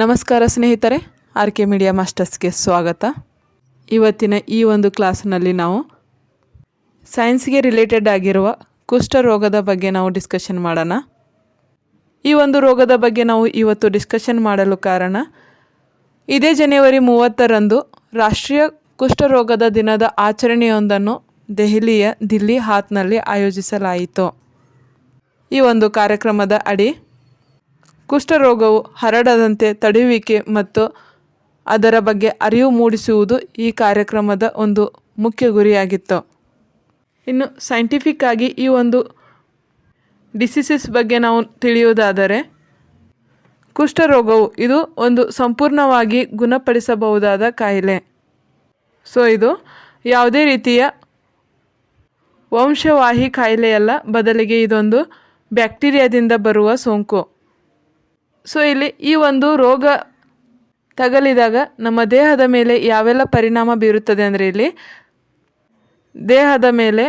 ನಮಸ್ಕಾರ ಸ್ನೇಹಿತರೆ, R K media ಮಾಸ್ಟರ್ಸ್ಗೆ ಸ್ವಾಗತ. ಇವತ್ತಿನ ಈ ಒಂದು ಕ್ಲಾಸ್ನಲ್ಲಿ ನಾವು ಸೈನ್ಸ್ಗೆ ರಿಲೇಟೆಡ್ ಆಗಿರುವ ಕುಷ್ಠರೋಗದ ಬಗ್ಗೆ ನಾವು ಡಿಸ್ಕಷನ್ ಮಾಡೋಣ. ಈ ಒಂದು ರೋಗದ ಬಗ್ಗೆ ನಾವು ಇವತ್ತು ಡಿಸ್ಕಷನ್ ಮಾಡಲು ಕಾರಣ, ಇದೇ ಜನವರಿ 30ರಂದು ರಾಷ್ಟ್ರೀಯ ಕುಷ್ಠರೋಗದ ದಿನದ ಆಚರಣೆಯೊಂದನ್ನು ದೆಹಲಿಯ ದಿಲ್ಲಿ ಹಾತ್ನಲ್ಲಿ ಆಯೋಜಿಸಲಾಯಿತು. ಈ ಒಂದು ಕಾರ್ಯಕ್ರಮದ ಅಡಿ ಕುಷ್ಠರೋಗವು ಹರಡದಂತೆ ತಡೆಯುವಿಕೆ ಮತ್ತು ಅದರ ಬಗ್ಗೆ ಅರಿವು ಮೂಡಿಸುವುದು ಈ ಕಾರ್ಯಕ್ರಮದ ಒಂದು ಮುಖ್ಯ ಗುರಿಯಾಗಿತ್ತು. ಇನ್ನು ಸೈಂಟಿಫಿಕ್ ಆಗಿ ಈ ಒಂದು ಡಿಸೀಸಸ್ ಬಗ್ಗೆ ನಾವು ತಿಳಿಯುವುದಾದರೆ, ಕುಷ್ಠರೋಗವು ಇದು ಒಂದು ಸಂಪೂರ್ಣವಾಗಿ ಗುಣಪಡಿಸಬಹುದಾದ ಕಾಯಿಲೆ. ಇದು ಯಾವುದೇ ರೀತಿಯ ವಂಶವಾಹಿ ಕಾಯಿಲೆಯಲ್ಲ, ಬದಲಿಗೆ ಇದೊಂದು ಬ್ಯಾಕ್ಟೀರಿಯಾದಿಂದ ಬರುವ ಸೋಂಕು. ಇಲ್ಲಿ ಈ ಒಂದು ರೋಗ ತಗಲಿದಾಗ ನಮ್ಮ ದೇಹದ ಮೇಲೆ ಯಾವೆಲ್ಲ ಪರಿಣಾಮ ಬೀರುತ್ತದೆ ಅಂದರೆ, ಇಲ್ಲಿ ದೇಹದ ಮೇಲೆ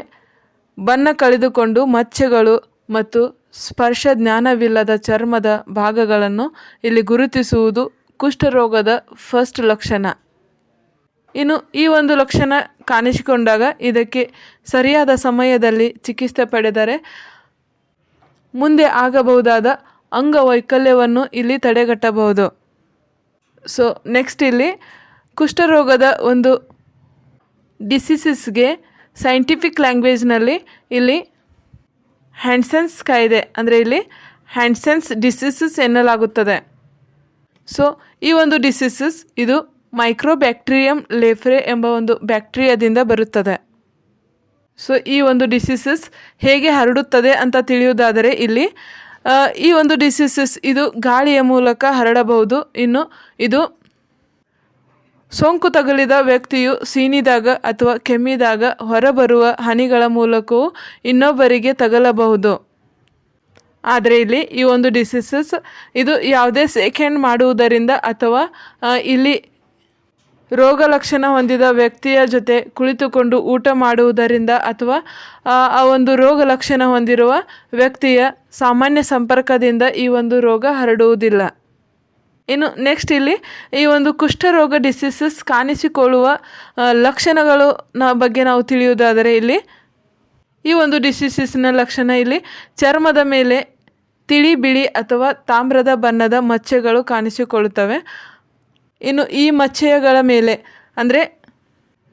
ಬಣ್ಣ ಕಳೆದುಕೊಂಡು ಮಚ್ಚೆಗಳು ಮತ್ತು ಸ್ಪರ್ಶ ಜ್ಞಾನವಿಲ್ಲದ ಚರ್ಮದ ಭಾಗಗಳನ್ನು ಇಲ್ಲಿ ಗುರುತಿಸುವುದು ಕುಷ್ಠರೋಗದ ಫಸ್ಟ್ ಲಕ್ಷಣ. ಇನ್ನು ಈ ಒಂದು ಲಕ್ಷಣ ಕಾಣಿಸಿಕೊಂಡಾಗ ಇದಕ್ಕೆ ಸರಿಯಾದ ಸಮಯದಲ್ಲಿ ಚಿಕಿತ್ಸೆ ಪಡೆದರೆ ಮುಂದೆ ಆಗಬಹುದಾದ ಅಂಗವೈಕಲ್ಯವನ್ನು ಇಲ್ಲಿ ತಡೆಗಟ್ಟಬಹುದು. ನೆಕ್ಸ್ಟ್ ಇಲ್ಲಿ ಕುಷ್ಠರೋಗದ ಒಂದು ಡಿಸೀಸಸ್ಗೆ ಸೈಂಟಿಫಿಕ್ ಲ್ಯಾಂಗ್ವೇಜ್ನಲ್ಲಿ ಇಲ್ಲಿ ಹ್ಯಾನ್ಸನ್ಸ್ ಕಾಯಿದೆ ಅಂದರೆ ಇಲ್ಲಿ ಹ್ಯಾನ್ಸನ್ಸ್ ಡಿಸೀಸಸ್ ಎನ್ನಲಾಗುತ್ತದೆ. ಈ ಒಂದು ಡಿಸೀಸಸ್ ಇದು ಮೈಕ್ರೋಬ್ಯಾಕ್ಟೀರಿಯಂ ಲೆಪ್ರೆ ಎಂಬ ಒಂದು ಬ್ಯಾಕ್ಟೀರಿಯಾದಿಂದ ಬರುತ್ತದೆ. ಈ ಒಂದು ಡಿಸೀಸಸ್ ಹೇಗೆ ಹರಡುತ್ತದೆ ಅಂತ ತಿಳಿಯುವುದಾದರೆ, ಇಲ್ಲಿ ಈ ಒಂದು ಡಿಸೀಸಸ್ ಇದು ಗಾಳಿಯ ಮೂಲಕ ಹರಡಬಹುದು. ಇನ್ನು ಇದು ಸೋಂಕು ತಗುಲಿದ ವ್ಯಕ್ತಿಯು ಸೀನಿದಾಗ ಅಥವಾ ಕೆಮ್ಮಿದಾಗ ಹೊರಬರುವ ಹನಿಗಳ ಮೂಲಕವೂ ಇನ್ನೊಬ್ಬರಿಗೆ ತಗಲಬಹುದು. ಆದರೆ ಇಲ್ಲಿ ಈ ಒಂದು ಡಿಸೀಸಸ್ ಇದು ಯಾವುದೇ ಸೆಕೆಂಡ್ ಮಾಡುವುದರಿಂದ ಅಥವಾ ಇಲ್ಲಿ ರೋಗ ಲಕ್ಷಣ ಹೊಂದಿದ ವ್ಯಕ್ತಿಯ ಜೊತೆ ಕುಳಿತುಕೊಂಡು ಊಟ ಮಾಡುವುದರಿಂದ ಅಥವಾ ಆ ಒಂದು ರೋಗ ಲಕ್ಷಣ ಹೊಂದಿರುವ ವ್ಯಕ್ತಿಯ ಸಾಮಾನ್ಯ ಸಂಪರ್ಕದಿಂದ ಈ ಒಂದು ರೋಗ ಹರಡುವುದಿಲ್ಲ. ಇನ್ನು ನೆಕ್ಸ್ಟ್ ಇಲ್ಲಿ ಈ ಒಂದು ಕುಷ್ಠರೋಗ ಡಿಸೀಸಸ್ ಕಾಣಿಸಿಕೊಳ್ಳುವ ಲಕ್ಷಣಗಳು ಬಗ್ಗೆ ನಾವು ತಿಳಿಯುವುದಾದರೆ, ಇಲ್ಲಿ ಈ ಒಂದು ಡಿಸೀಸಸ್ನ ಲಕ್ಷಣ ಇಲ್ಲಿ ಚರ್ಮದ ಮೇಲೆ ತಿಳಿ ಬಿಳಿ ಅಥವಾ ತಾಮ್ರದ ಬಣ್ಣದ ಮಚ್ಚೆಗಳು ಕಾಣಿಸಿಕೊಳ್ಳುತ್ತವೆ. ಇನ್ನು ಈ ಮಚ್ಚೆಗಳ ಮೇಲೆ ಅಂದರೆ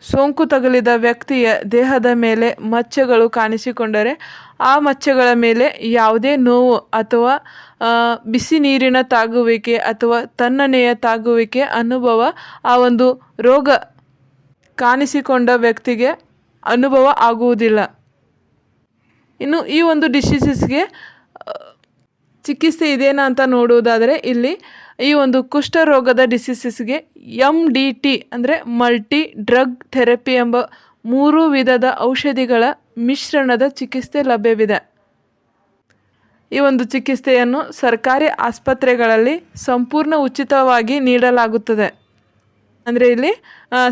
ಸೋಂಕು ತಗುಲಿದ ವ್ಯಕ್ತಿಯ ದೇಹದ ಮೇಲೆ ಮಚ್ಚೆಗಳು ಕಾಣಿಸಿಕೊಂಡರೆ ಆ ಮಚ್ಚೆಗಳ ಮೇಲೆ ಯಾವುದೇ ನೋವು ಅಥವಾ ಬಿಸಿ ನೀರಿನ ತಾಗುವಿಕೆ ಅಥವಾ ತಣ್ಣನೆಯ ತಾಗುವಿಕೆ ಅನುಭವ ಆ ಒಂದು ರೋಗ ಕಾಣಿಸಿಕೊಂಡ ವ್ಯಕ್ತಿಗೆ ಅನುಭವ ಆಗುವುದಿಲ್ಲ. ಇನ್ನು ಈ ಒಂದು ಡಿಸೀಸಸ್ಗೆ ಚಿಕಿತ್ಸೆ ಇದೇನಾ ಅಂತ ನೋಡುವುದಾದರೆ, ಇಲ್ಲಿ ಈ ಒಂದು ಕುಷ್ಠರೋಗದ ಡಿಸೀಸಸ್ಗೆ MDT ಅಂದರೆ ಮಲ್ಟಿ ಡ್ರಗ್ ಥೆರಪಿ ಎಂಬ 3 ವಿಧದ ಔಷಧಿಗಳ ಮಿಶ್ರಣದ ಚಿಕಿತ್ಸೆ ಲಭ್ಯವಿದೆ. ಈ ಒಂದು ಚಿಕಿತ್ಸೆಯನ್ನು ಸರ್ಕಾರಿ ಆಸ್ಪತ್ರೆಗಳಲ್ಲಿ ಸಂಪೂರ್ಣ ಉಚಿತವಾಗಿ ನೀಡಲಾಗುತ್ತದೆ. ಅಂದರೆ ಇಲ್ಲಿ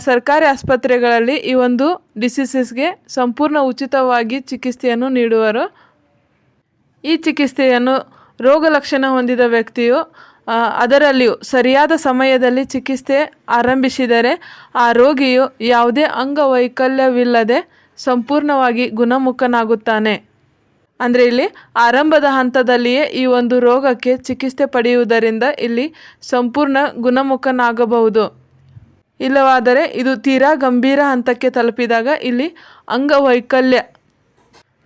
ಸರ್ಕಾರಿ ಆಸ್ಪತ್ರೆಗಳಲ್ಲಿ ಈ ಒಂದು ಡಿಸೀಸಸ್ಗೆ ಸಂಪೂರ್ಣ ಉಚಿತವಾಗಿ ಚಿಕಿತ್ಸೆಯನ್ನು ನೀಡುವರು. ಈ ಚಿಕಿತ್ಸೆಯನ್ನು ರೋಗ ಲಕ್ಷಣ ಹೊಂದಿದ ವ್ಯಕ್ತಿಯು ಅದರಲ್ಲಿಯೂ ಸರಿಯಾದ ಸಮಯದಲ್ಲಿ ಚಿಕಿತ್ಸೆ ಆರಂಭಿಸಿದರೆ ಆ ರೋಗಿಯು ಯಾವುದೇ ಅಂಗವೈಕಲ್ಯವಿಲ್ಲದೆ ಸಂಪೂರ್ಣವಾಗಿ ಗುಣಮುಖನಾಗುತ್ತಾನೆ. ಅಂದರೆ ಇಲ್ಲಿ ಆರಂಭದ ಹಂತದಲ್ಲಿಯೇ ಈ ಒಂದು ರೋಗಕ್ಕೆ ಚಿಕಿತ್ಸೆ ಪಡೆಯುವುದರಿಂದ ಇಲ್ಲಿ ಸಂಪೂರ್ಣ ಗುಣಮುಖನಾಗಬಹುದು. ಇಲ್ಲವಾದರೆ ಇದು ತೀರಾ ಗಂಭೀರ ಹಂತಕ್ಕೆ ತಲುಪಿದಾಗ ಇಲ್ಲಿ ಅಂಗವೈಕಲ್ಯ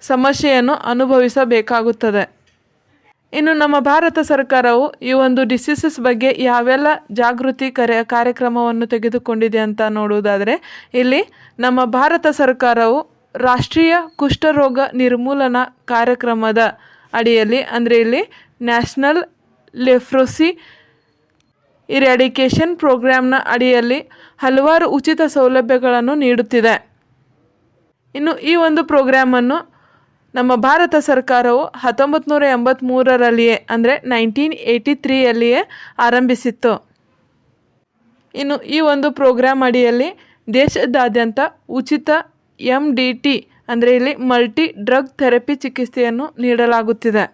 ಸಮಸ್ಯೆಯನ್ನು ಅನುಭವಿಸಬೇಕಾಗುತ್ತದೆ. ಇನ್ನು ನಮ್ಮ ಭಾರತ ಸರ್ಕಾರವು ಈ ಒಂದು ಡಿಸೀಸಸ್ ಬಗ್ಗೆ ಯಾವೆಲ್ಲ ಜಾಗೃತಿ ಕಾರ್ಯಕ್ರಮವನ್ನು ತೆಗೆದುಕೊಂಡಿದೆ ಅಂತ ನೋಡುವುದಾದರೆ, ಇಲ್ಲಿ ನಮ್ಮ ಭಾರತ ಸರ್ಕಾರವು ರಾಷ್ಟ್ರೀಯ ಕುಷ್ಠರೋಗ ನಿರ್ಮೂಲನಾ ಕಾರ್ಯಕ್ರಮದ ಅಡಿಯಲ್ಲಿ ಅಂದರೆ ಇಲ್ಲಿ ನ್ಯಾಷನಲ್ ಲೆಪ್ರಸಿ ಇರಾಡಿಕೇಷನ್ ಪ್ರೋಗ್ರಾಮ್ನ ಅಡಿಯಲ್ಲಿ ಹಲವಾರು ಉಚಿತ ಸೌಲಭ್ಯಗಳನ್ನು ನೀಡುತ್ತಿದೆ. ಇನ್ನು ಈ ಒಂದು ಪ್ರೋಗ್ರಾಮನ್ನು ನಮ್ಮ ಭಾರತ ಸರ್ಕಾರವು 1983ರಲ್ಲಿಯೇ ಅಂದರೆ 1983ಯಲ್ಲಿಯೇ ಆರಂಭಿಸಿತ್ತು. ಇನ್ನು ಈ ಒಂದು ಪ್ರೋಗ್ರಾಮ್ ಅಡಿಯಲ್ಲಿ ದೇಶದಾದ್ಯಂತ ಉಚಿತ MDT ಅಂದರೆ ಇಲ್ಲಿ ಮಲ್ಟಿ ಡ್ರಗ್ ಥೆರಪಿ ಚಿಕಿತ್ಸೆಯನ್ನು ನೀಡಲಾಗುತ್ತಿದೆ.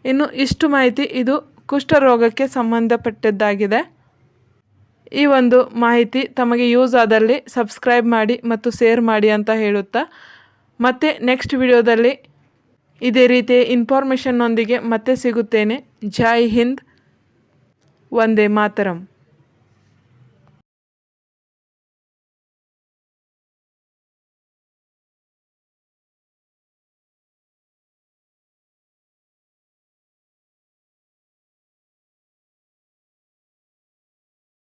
ಇನ್ನು ಇಷ್ಟು ಮಾಹಿತಿ ಇದು ಕುಷ್ಠರೋಗಕ್ಕೆ ಸಂಬಂಧಪಟ್ಟದ್ದಾಗಿದೆ. ಈ ಒಂದು ಮಾಹಿತಿ ತಮಗೆ ಯೂಸ್ ಆದಲ್ಲಿ ಸಬ್ಸ್ಕ್ರೈಬ್ ಮಾಡಿ ಮತ್ತು ಶೇರ್ ಮಾಡಿ ಅಂತ ಹೇಳುತ್ತಾ, ಮತ್ತೆ ನೆಕ್ಸ್ಟ್ ವಿಡಿಯೋದಲ್ಲಿ ಇದೇ ರೀತಿಯ ಇನ್ಫಾರ್ಮೇಷನ್ನೊಂದಿಗೆ ಮತ್ತೆ ಸಿಗುತ್ತೇನೆ. ಜೈ ಹಿಂದ್, ವಂದೇ ಮಾತರಂ.